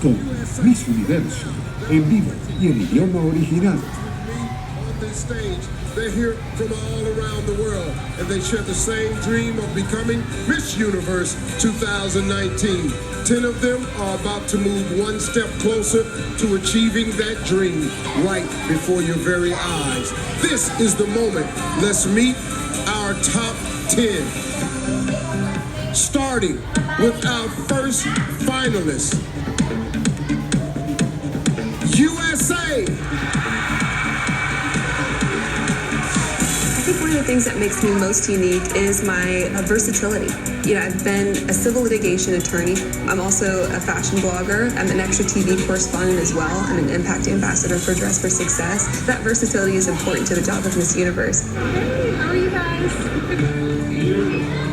con Miss Universo, en vivo y en idioma original. They're here from all around the world, and they share the same dream of becoming Miss Universe 2019. 10 of them are about to move one step closer to achieving that dream right before your very eyes. This is the moment. Let's meet our top 10. Starting with our first finalist, USA. I think one of the things that makes me most unique is my versatility. You know, I've been a civil litigation attorney. I'm also a fashion blogger. I'm an extra TV correspondent as well. I'm an impact ambassador for Dress for Success. That versatility is important to the job of Miss Universe. Hey, how are you guys?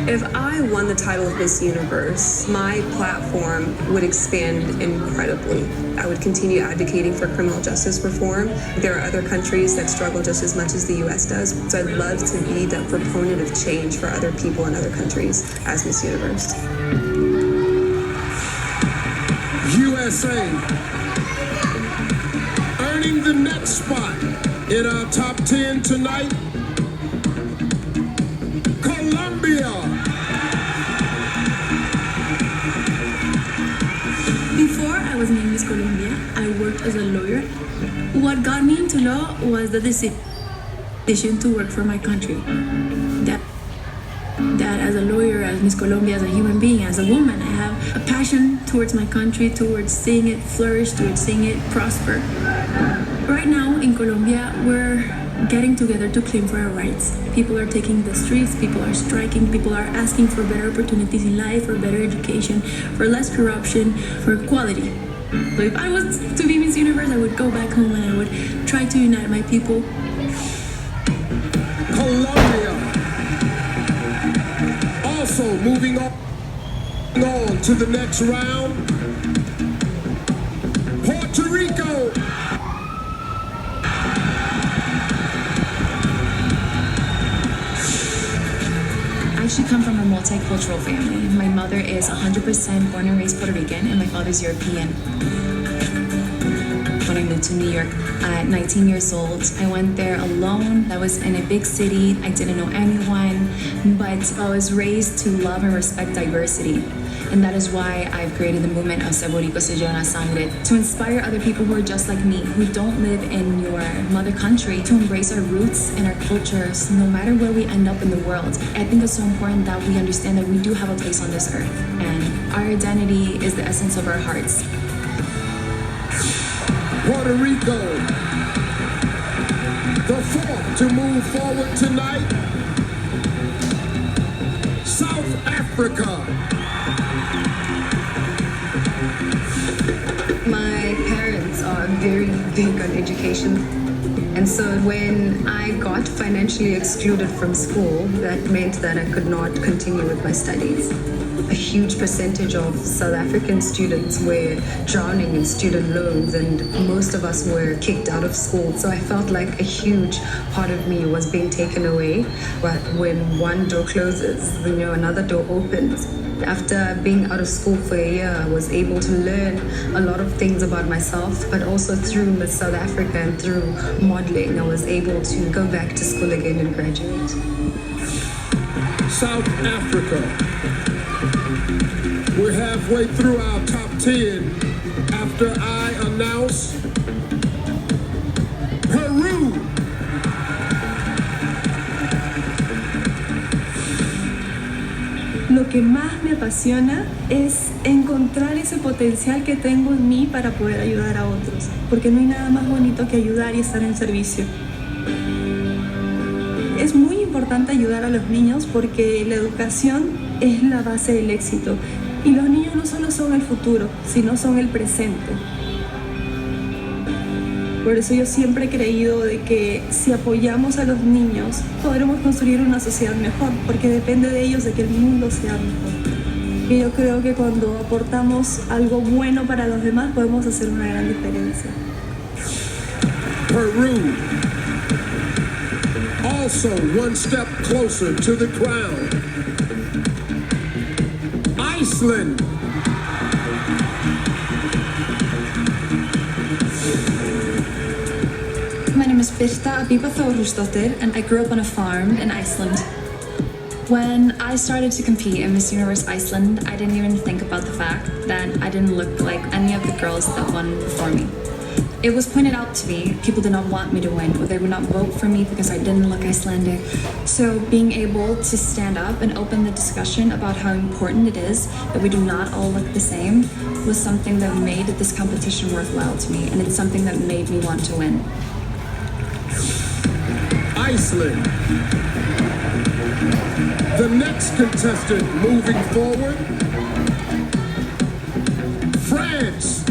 If I won the title of Miss Universe, my platform would expand incredibly. I would continue advocating for criminal justice reform. There are other countries that struggle just as much as the US does, so I'd love to be the proponent of change for other people in other countries as Miss Universe. USA, earning the next spot in our top 10 tonight, Colombia. Before I was named Miss Colombia, I worked as a lawyer. What got me into law was the decision to work for my country. That as a lawyer, as Miss Colombia, as a human being, as a woman, I have a passion towards my country, towards seeing it flourish, towards seeing it prosper. Right now in Colombia, we're getting together to claim for our rights. People are taking the streets, people are striking, people are asking for better opportunities in life, for better education, for less corruption, for equality. So if I was to be Miss Universe, I would go back home and I would try to unite my people. Colombia. Also moving on to the next round, Puerto Rico. I actually come from a multicultural family. My mother is 100% born and raised Puerto Rican, and my father's European. When I moved to New York at 19 years old, I went there alone. I was in a big city. I didn't know anyone, but I was raised to love and respect diversity. And that is why I've created the movement of Se Boricua Se Lleva la Sangre, to inspire other people who are just like me, who don't live in your mother country, to embrace our roots and our cultures, no matter where we end up in the world. I think it's so important that we understand that we do have a place on this earth, and our identity is the essence of our hearts. Puerto Rico, the fourth to move forward tonight, South Africa. My parents are very big on education. And so when I got financially excluded from school, that meant that I could not continue with my studies. A huge percentage of South African students were drowning in student loans, and most of us were kicked out of school. So I felt like a huge part of me was being taken away. But when one door closes, another door opens. After being out of school for a year, I was able to learn a lot of things about myself, but also through Miss South Africa and through modeling, I was able to go back to school again and graduate. South Africa. We're halfway through our top 10 after I announce Peru. Lo que más me apasiona es encontrar ese potencial que tengo en mí para poder ayudar a otros, porque no hay nada más bonito que ayudar y estar en servicio. Es muy importante ayudar a los niños porque la educación es la base del éxito y los niños no solo son el futuro, sino son el presente. Por eso yo siempre he creído de que si apoyamos a los niños, podremos construir una sociedad mejor, porque depende de ellos de que el mundo sea mejor. Y yo creo que cuando aportamos algo bueno para los demás, podemos hacer una gran diferencia. Peru, also one step closer to the crown. Iceland. is Birta Abiba Þórhallsdóttir, and I grew up on a farm in Iceland. When I started to compete in Miss Universe Iceland, I didn't even think about the fact that I didn't look like any of the girls that won before me. It was pointed out to me, people did not want me to win, or they would not vote for me because I didn't look Icelandic. So being able to stand up and open the discussion about how important it is that we do not all look the same was something that made this competition worthwhile to me, and it's something that made me want to win. Iceland. The next contestant moving forward, France.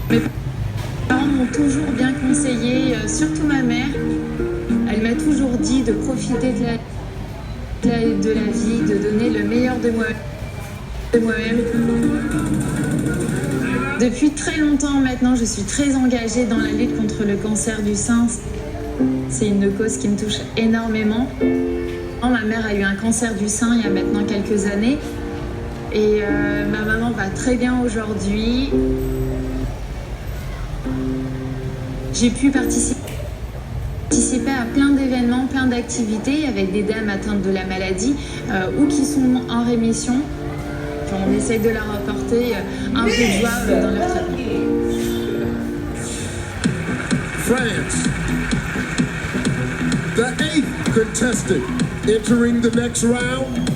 Mes parents m'ont toujours bien conseillé, surtout ma mère. Elle m'a toujours dit de profiter de la vie, de donner le meilleur de moi-même. Depuis très longtemps maintenant, je suis très engagée dans la lutte contre le cancer du sein. C'est une cause qui me touche énormément. Ma mère a eu un cancer du sein il y a maintenant quelques années. Et ma maman va très bien aujourd'hui. J'ai pu participer à plein d'événements, plein d'activités avec des dames atteintes de la maladie ou qui sont en rémission. On essaye de leur apporter un peu de joie dans leur traitement. France. The 8th contestant entering the next round.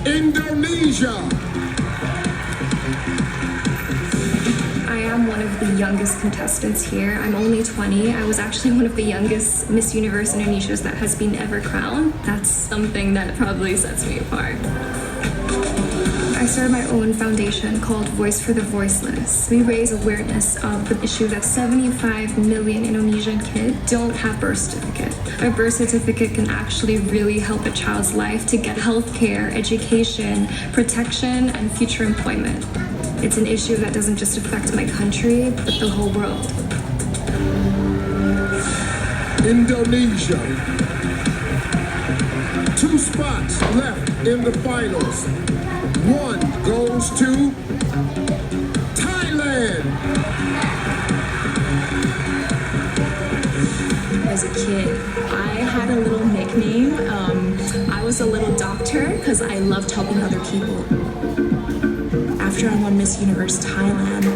Indonesia. I am one of the youngest contestants here. I'm only 20. I was actually one of the youngest Miss Universe Indonesias that has been ever crowned. That's something that probably sets me apart. I started my own foundation called Voice for the Voiceless. We raise awareness of the issue that 75 million Indonesian kids don't have birth certificate. A birth certificate can actually really help a child's life to get health care, education, protection, and future employment. It's an issue that doesn't just affect my country, but the whole world. Indonesia. 2 spots left in the finals. 1 goes to Thailand. As a kid, I had a little nickname. I was a little doctor because I loved helping other people. After I won Miss Universe Thailand,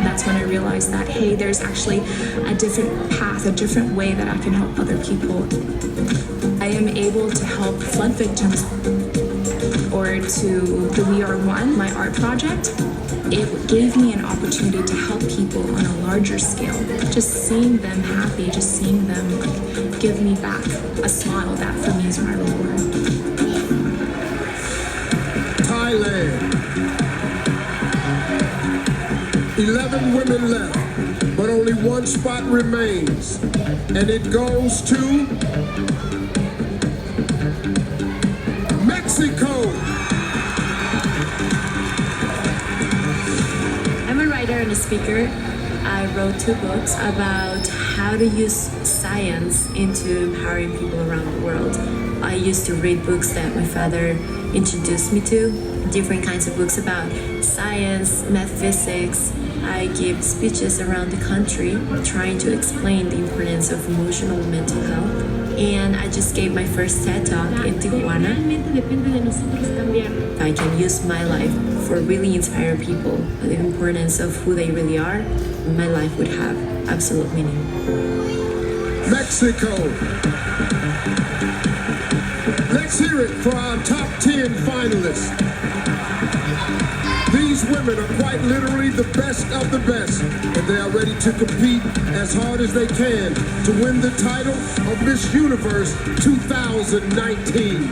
that's when I realized that, hey, there's actually a different path, a different way that I can help other people. I am able to help flood victims, or to the We Are One, my art project. It gave me an opportunity to help people on a larger scale. Just seeing them happy, just seeing them give me back a smile, that for me is my reward. Thailand. 11 women left, but only 1 spot remains. And it goes to Mexico. I'm a writer and a speaker. I wrote 2 books about how to use science into empowering people around the world. I used to read books that my father introduced me to, different kinds of books about science, metaphysics. I give speeches around the country trying to explain the importance of emotional and mental health. And I just gave my first TED Talk in Tijuana. I can use my life for really inspiring people, the importance of who they really are, my life would have absolute meaning. Mexico. Let's hear it for our top 10 finalists. These women are quite literally the best of the best, and they are ready to compete as hard as they can to win the title of Miss Universe 2019.